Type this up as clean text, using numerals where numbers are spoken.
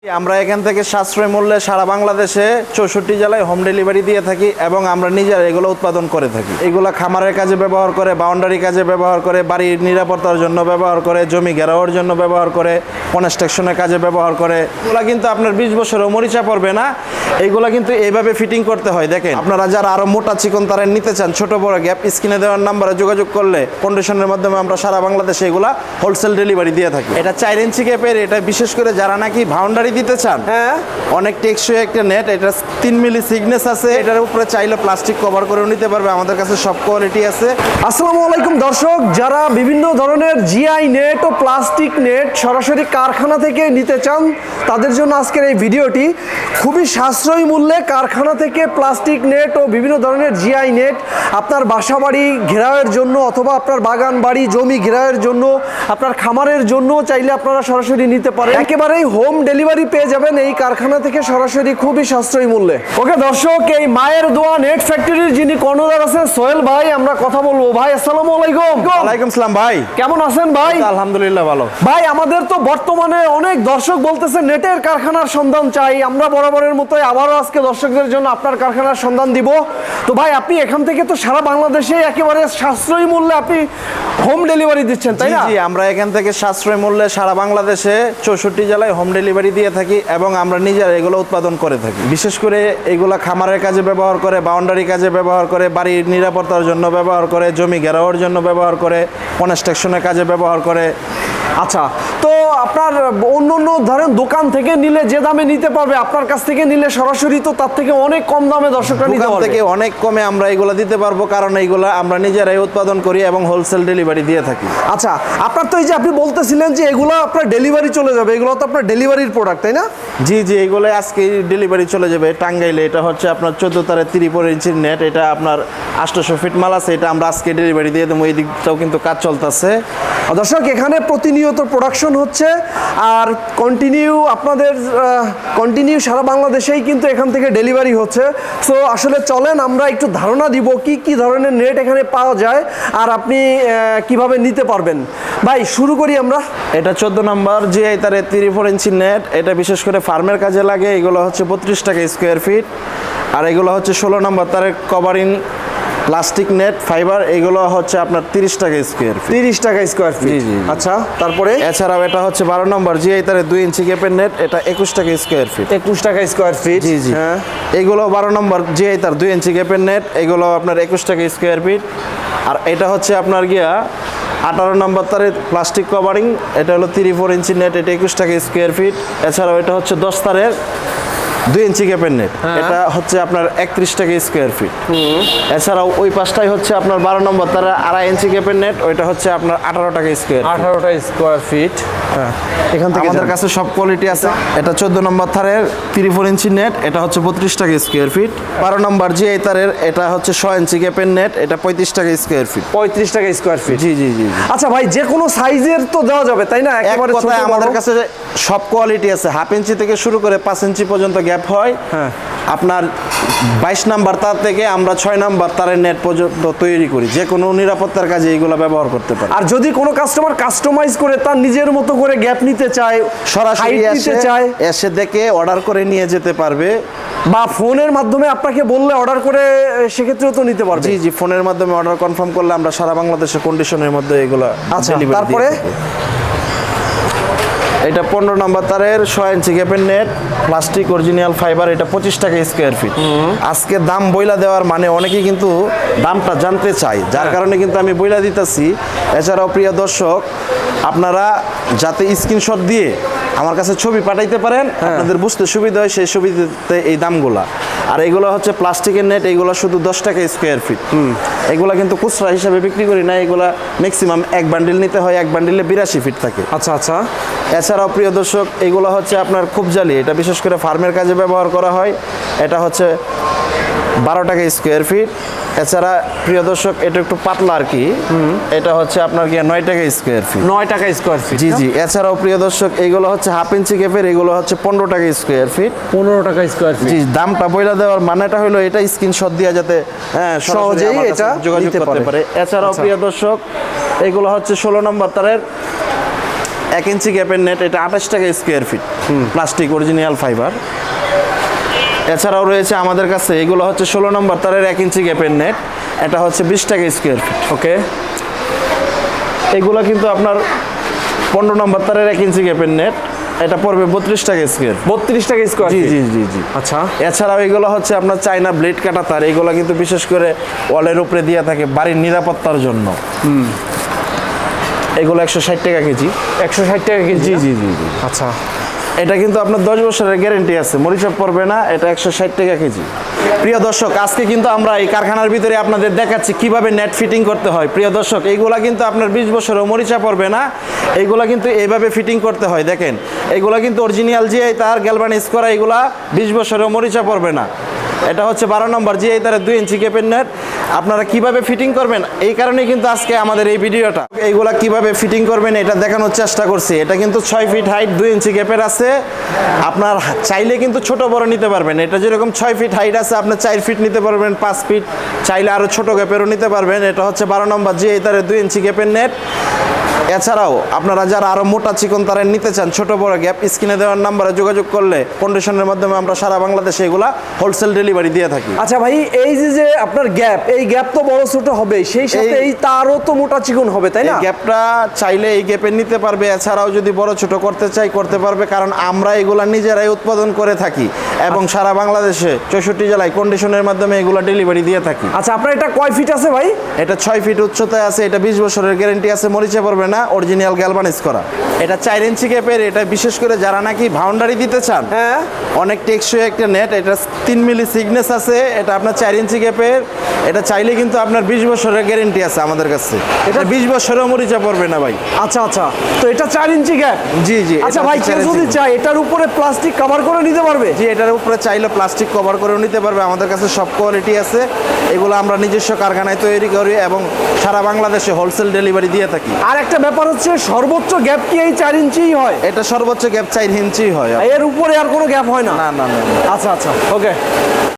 আমরা এখান থেকে সাশ্রয় মূল্যে সারা বাংলাদেশে 64 জেলায় হোম ডেলিভারি দিয়ে থাকি এবং আমরা নিজেরা এগুলো উৎপাদন করে থাকি। এগুলো খামারের কাজে ব্যবহার করে, বাউন্ডারি কাজে ব্যবহার করে, বাড়ির নিরাপত্তার জন্য ব্যবহার করে, জমি ঘেরাওয়ের জন্য ব্যবহার করে, কনস্ট্রাকশনের কাজে ব্যবহার করে। এগুলো কিন্তু আপনার 20 বছরেও মরিচা পড়বে না। এইগুলো কিন্তু এইভাবে ফিটিং করতে হয়। দেখেন, আপনারা যারা আরো মোটা চিকন তারা নিতে চান, ছোট বড় গ্যাপ স্ক্রিনে দেওয়ার নাম্বারে যোগাযোগ করলে কন্ডিশনের মাধ্যমে আমরা সারা বাংলাদেশে এগুলা হোলসেল ডেলিভারি দিয়ে থাকি। এটা 4 ইঞ্চি গ্যাপের, এটা বিশেষ করে যারা নাকি বাউন্ডারি দিতে চান, হ্যাঁ, অনেক টেকসই একটা নেট। এটা 3 মিলি থিকনেস আছে। এটার উপরে চাইলে প্লাস্টিক কভার করেও নিতে পারবে। আমাদের কাছে সব কোয়ালিটি আছে। আসসালামু আলাইকুম দর্শক, যারা বিভিন্ন ধরনের জিআই নেট ও প্লাস্টিক নেট সরাসরি কারখানা থেকে নিতে চান তাদের জন্য আজকের এই ভিডিওটি। খুবই সাশ্রয়ী মূল্যে কারখানা থেকে প্লাস্টিক নেট ও বিভিন্ন ধরনের জিআই নেট আপনার বাসাবাড়ি ঘেরাওয়ের জন্য অথবা আপনার বাগান বাড়ি জমি ঘেরাওয়ের জন্য, আপনার খামারের জন্য চাইলে আপনারা সরাসরি নিতে পারেন। একেবারেই হোম ডেলিভারি পেয়ে যাবেন এই কারখানা থেকে সরাসরি, খুবই সাশ্রয়ী মূল্যে। ওকে দর্শক, এই মায়ের দোয়া নেট ফ্যাক্টরির যিনি কর্ণধার আছেন সোহেল ভাই, আমরা কথা বলবো। ভাই আসসালামু আলাইকুম। ওয়ালাইকুম আসসালাম ভাই, কেমন আছেন ভাই? আলহামদুলিল্লাহ ভালো। ভাই আমাদের তো বর্তমানে অনেক দর্শক বলতেছে নেটের কারখানার সন্ধান চাই। আমরা বরাবরের মতোই আবারও আজকে দর্শকদের জন্য আপনার কারখানার সন্ধান দিব। তো ভাই আপনি এখান থেকে তো সারা বাংলাদেশে একেবারে সাশ্রয়ী মূল্যে আপনি হোম ডেলিভারি দিচ্ছেন, তাই না? জি, আমরা এখান থেকে সাশ্রয় মূল্যে সারা বাংলাদেশে 64 জেলায় হোম ডেলিভারি দিয়ে থাকি এবং আমরা নিজেরা এগুলো উৎপাদন করে থাকি। বিশেষ করে এগুলো খামারের কাজে ব্যবহার করে, বাউন্ডারি কাজে ব্যবহার করে, বাড়ির নিরাপত্তার জন্য ব্যবহার করে, জমি ঘেরাওয়ের জন্য ব্যবহার করে, কনস্ট্রাকশনের কাজে ব্যবহার করে। আচ্ছা, তো আপনার অন্য অন্য ধরেন দোকান থেকে নিলে যে দামে নিতে পারবে, আপনার কাছ থেকে নিলে সরাসরি তো তার থেকে অনেক কম দামে দর্শকরা নিতে পারবে। থেকে অনেক কমে আমরা এগুলো দিতে পারবো, কারণ এইগুলো আমরা নিজেরাই উৎপাদন করি এবং হোলসেল ডেলিভারি দিয়ে থাকি। আচ্ছা, আপনার তো এই যে আপনি বলতেছিলেন যে এগুলো আপনার ডেলিভারি চলে যাবে, এগুলো তো আপনার ডেলিভারির প্রোডাক্ট, তাই না? জি জি, এগুলো আজকে ডেলিভারি চলে যাবে টাঙ্গাইলে। এটা হচ্ছে আপনার 14 তারে 43 ইঞ্চির নেট। এটা আপনার 800 ফিট মাল আছে। এটা আমরা আজকে ডেলিভারি দিয়ে দেবো। এই দিকটাও কিন্তু কাজ চলতেছে। দর্শক, এখানে প্রতিনিয়ত প্রোডাকশন হচ্ছে আর কন্টিনিউ সারা বাংলাদেশেই কিন্তু এখান থেকে ডেলিভারি হচ্ছে। সো আসলে চলেন আমরা একটু ধারণা দিব কি কি ধরনের নেট এখানে পাওয়া যায় আর আপনি কিভাবে নিতে পারবেন। ভাই শুরু করি আমরা। এটা 14 নম্বর জিআই তারে 34 ইঞ্চি নেট। এটা বিশেষ করে ফার্মের কাজে লাগে। এগুলো হচ্ছে 32 টাকা স্কোয়ার ফিট। আর এগুলো হচ্ছে 16 নম্বর তারে কভারিং প্লাস্টিক নেট ফাইবার। এগুলো হচ্ছে আপনার 30 টাকা স্কোয়ার ফিট। 30 টাকা স্কোয়ার ফিট। জি। আচ্ছা, তারপরে এছাড়াও এটা হচ্ছে 12 নম্বর জিআই তারে 2 ইঞ্চি গ্যাপের নেট। এটা 21 টাকা স্কোয়ার ফিট। 21 টাকা স্কোয়ার ফিট। জি জি, হ্যাঁ। এগুলো 12 নম্বর জিআই তার 2 ইঞ্চি গ্যাপের নেট। এগুলো আপনার 21 টাকা স্কোয়ার ফিট। আর এটা হচ্ছে আপনার 18 নম্বর তারে প্লাস্টিক কভারিং। এটা হলো 34 ইঞ্চি নেট। এটা 21 টাকা স্কোয়ার ফিট। এছাড়াও এটা হচ্ছে 10 তারের 2 ইঞ্চি গ্যাপের নেট। এটা হচ্ছে আপনার 31 টাকা স্কোয়ার ফিট। এছাড়াও ওই পাশটাই হচ্ছে আপনার 12 নম্বর তারা 2.5 ইঞ্চি গ্যাপের নেট। ওইটা হচ্ছে আপনার 18 টাকা স্কোয়ার। 18টা square feet. হ্যাঁ, এখান থেকে আমাদের কাছে সব কোয়ালিটি আছে। এটা 14 নম্বর তারের 34 ইঞ্চি নেট। এটা হচ্ছে 32 টাকা স্কোয়ার ফিট। 12 নম্বর জিআই তারের এটা হচ্ছে 6 ইঞ্চি গ্যাপের নেট। এটা 35 টাকা স্কোয়ার ফিট। 35 টাকা স্কোয়ার ফিট। জি জি জি। আচ্ছা ভাই, যে কোনো সাইজের তো দেওয়া যাবে, তাই না? একেবারে ছোট আমাদের কাছে সব কোয়ালিটি আছে। 1/2 ইঞ্চি থেকে শুরু করে 5 ইঞ্চি পর্যন্ত গ্যাপ হয়। হ্যাঁ, আপনার 22 নাম্বার তার থেকে আমরা 6 নাম্বার তারের নেট পর্যন্ত তৈরি করি। যে কোনো নিরাপত্তার কাজে এইগুলো ব্যবহার করতে পারে। আর যদি কোনো কাস্টমার কাস্টমাইজ করে তার নিজের মতো করে গ্যাপ নিতে চায়, সরাসরি নিতে চায়, এসে দেখে অর্ডার করে নিয়ে যেতে পারবে, বা ফোনের মাধ্যমে আপনাকে বললে অর্ডার করে সেক্ষেত্রেও তো নিতে পারবে। জি জি, ফোনের মাধ্যমে অর্ডার কনফার্ম করলে আমরা সারা বাংলাদেশের কন্ডিশনের মধ্যে এগুলো আচ্ছা, ডেলিভারি তারপরে এটা 15 নম্বর তারের 6 ইঞ্চি গ্যাপের নেট প্লাস্টিক অরিজিনাল ফাইবার। এটা 25 টাকা স্কোয়ার ফিট। আজকে দাম বইলা দেওয়ার মানে অনেকেই কিন্তু দামটা জানতে চায়, যার কারণে কিন্তু আমি বইলা দিতেছি। এছাড়াও প্রিয় দর্শক, আপনারা যাতে স্ক্রিনশট দিয়ে আমার কাছে ছবি পাঠাইতে পারেন, আপনাদের বুঝতে সুবিধা হয়, সেই সুবিধাতে এই দামগুলা। আর এগুলো হচ্ছে প্লাস্টিকের নেট। এগুলো শুধু 10 টাকা স্কোয়ার ফিট। এগুলা কিন্তু খুচরা হিসাবে বিক্রি করি না। এগুলা ম্যাক্সিমাম 1 বান্ডিল নিতে হয়। 1 বান্ডিলে 82 ফিট থাকে। আচ্ছা আচ্ছা। এছাড়াও প্রিয় দর্শক, এগুলো হচ্ছে আপনার খুব জালি। এটা বিশেষ করে ফার্মের কাজে ব্যবহার করা হয়। এটা হচ্ছে 12 টাকা স্কোয়ার ফিট। এছাড়া প্রিয় দর্শক, এটা একটু পাতলা আর কি। এটা হচ্ছে আপনার 9 টাকা স্কোয়ার ফিট। 9 টাকা স্কোয়ার ফিট। জি জি। এছাড়াও প্রিয় দর্শক, এইগুলো হচ্ছে 1/2 ইঞ্চি গ্যাপের। এগুলো হচ্ছে 15 টাকা স্কোয়ার ফিট। 15 টাকা স্কোয়ার ফিট। জি, দামটা বইলা দেওয়ার মানেটা হলো এটা স্ক্রিনশট দিয়ে যাতে সহজেই এটা যোগাযোগ করতে পারে। এছাড়াও প্রিয় দর্শক, এগুলো হচ্ছে 16 নম্বর তারের 1 ইঞ্চি গ্যাপের নেট। এটা 28 টাকা square feet. Plastic original fibre. এছাড়াও রয়েছে আমাদের কাছে এগুলো হচ্ছে 16 নম্বর তারের 1 ইঞ্চি গ্যাপের নেট, এটা হচ্ছে 20 টাকা স্কোয়ার ফিট। ওকে, এগুলো কিন্তু আপনার 15 নম্বর তারের 1 ইঞ্চি গ্যাপের নেট, এটা পড়বে 32 টাকা স্কোয়ার। 32 টাকা স্কোয়ার জি ফিট। জি জি জি। আচ্ছা, এছাড়াও এগুলো হচ্ছে আপনার চাইনা ব্লেড কাটা তার, এগুলো কিন্তু বিশেষ করে ওয়ালের উপরে দিয়ে থাকে বাড়ির নিরাপত্তার জন্য। এগুলো 160 টাকা কেজি। 160 টাকা কেজি। জি জি জি জি। আচ্ছা, এটা কিন্তু আপনার 10 বছরের গ্যারেন্টি আছে, মরিচাপ পড়বে না, এটা 160 টাকা কেজি। প্রিয় দর্শক, আজকে কিন্তু আমরা এই কারখানার ভিতরে আপনাদের দেখাচ্ছি কিভাবে নেট ফিটিং করতে হয়। প্রিয় দর্শক, এইগুলা কিন্তু আপনার 20 বছরেও মরিচা পড়বে না, এইগুলা কিন্তু এইভাবে ফিটিং করতে হয়। দেখেন, এইগুলা কিন্তু অরিজিনাল জিআই তার গ্যালভানাইজ করা, এইগুলা 20 বছরেও মরিচা পড়বে না। এটা হচ্ছে 12 নম্বর জিআই তারের 2 ইঞ্চি গ্যাপের নেট। আপনারা কিভাবে ফিটিং করবেন, এই কারণেই কিন্তু আজকে আমাদের এই ভিডিওটা। এইগুলা কিভাবে ফিটিং করবেন এটা দেখানোর চেষ্টা করছি। এটা কিন্তু 6 ফিট হাইট, 2 ইঞ্চি গ্যাপের আছে। আপনার চাইলে কিন্তু ছোট বড় নিতে পারবেন। এটা যেরকম 6 ফিট হাইট আছে, আপনি 4 ফিট নিতে পারবেন, 5 ফিট, চাইলে আরও ছোট গ্যাপেরও নিতে পারবেন। এটা হচ্ছে 12 নম্বর জিআই তারের 2 ইঞ্চি গ্যাপের নেট। এছাড়াও আপনারা যারা আরও মোটা চিকন তারের নিতে চান, ছোট বড় গ্যাপ, স্ক্রিনে দেওয়ার নাম্বারে যোগাযোগ করলে কন্ডিশনের মাধ্যমে আমরা সারা বাংলাদেশে এগুলা হোলসেল ডেলিভারি দিয়ে থাকি। আচ্ছা ভাই, এই যে আপনার গ্যাপ, এই গ্যাপ তো বড় ছোট হবে, সেই সাথে এই তারও তো মোটা চিকন হবে, তাই না? এই গ্যাপটা চাইলে এই গ্যাপের নিতে পারবে, এছাড়াও যদি বড় ছোট করতে চাই করতে পারবে, কারণ আমরা এগুলা নিজেরাই উৎপাদন করে থাকি এবং সারা বাংলাদেশে 64 জেলায় কন্ডিশনের মাধ্যমে এগুলা ডেলিভারি দিয়ে থাকি। আচ্ছা, আপনার এটা কয় ফিট আছে ভাই? এটা 6 ফিট উচ্চতায় আছে, এটা 20 বছরের গ্যারেন্টি আছে, মরিচা পড়বে না, অরিজিনাল গ্যালভানাইজ করা। এটা 4 ইঞ্চি গ্যাপের, এটা বিশেষ করে যারা নাকি বাউন্ডারি দিতে চান, হ্যাঁ, অনেক টেকসই একটা নেট। এটা 3 মিলি সিগনেস আছে, এটা আপনার 4 ইঞ্চি গ্যাপের। এটা চাইলে কিন্তু আপনার 20 বছরের গ্যারেন্টি আছে আমাদের কাছে, এটা 20 বছরেও মরিচা পড়বে না ভাই। আচ্ছা আচ্ছা, তো এটা 4 ইঞ্চি গ্যাপ। জি জি। আচ্ছা ভাই, কেউ যদি চায় এটার উপরে প্লাস্টিক কভার করে নিতে পারবে? জি, এটার উপরে চাইলে প্লাস্টিক কভার করেও নিতে পারবে। আমাদের কাছে সব কোয়ালিটি আছে, এগুলো আমরা নিজস্ব কারখানায় তৈরি করি এবং সারা বাংলাদেশে হোলসেল ডেলিভারি দিয়ে থাকি। আর একটা ব্যাপার হচ্ছে, সর্বোচ্চ গ্যাপ কি এই 4 ইঞ্চিই হয়? এটা সর্বোচ্চ গ্যাপ 4 ইঞ্চি হয়, এর উপরে আর কোনো গ্যাপ হয় না? না না না। আচ্ছা আচ্ছা, ওকে।